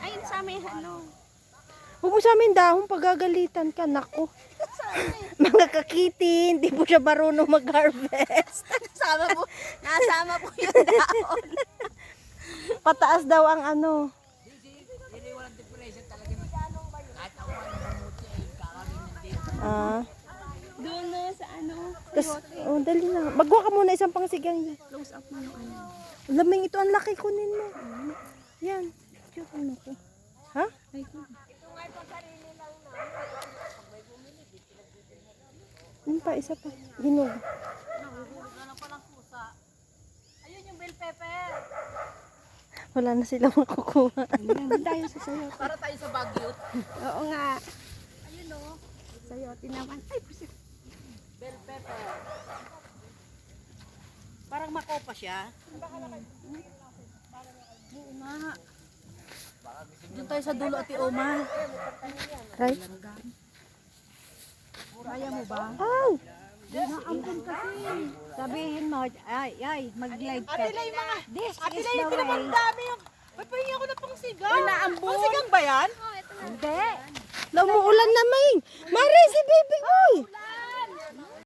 Ayun sa amin, ano. Huwag mo sa amin dahon, pagagalitan ka, nako. Mga kakiti, hindi po siya marunong mag-harvest. Nasama po yung daon. Pataas daw ang ano. Ah, Doon no, sa ano. tas, oh, dali na. Magwa ka muna isang pangsigang yan. Close up mo yung ano. Laming ito, ang laki, kunin mo. Yan. Cute, ano ko. Ha? Ay, ko. Yun pa, isa pa. Ginog. Ayun yung bell pepper. Wala na sila makukuha. Ayun, tayo sa sayo. Para tayo sa Baguio. Oo nga. Ayun o. Sayote naman. Ay, pusit. Bell pepper. Parang makopa siya. Oo nga. Doon tayo sa dulo, Ate Oma. Right? Kaya mo ba? Ay! Naampun kasi. Sabihin mo, ay, mag-live ka. Ate Lay, mga... This Ate is Lay, the ito naman way. dami yung... May pahingi ako na pang sigang. Ay, naambon. Pang sigang ba yan? Hindi. Umuulan na, Maing! Mari, si Bibi! Uy!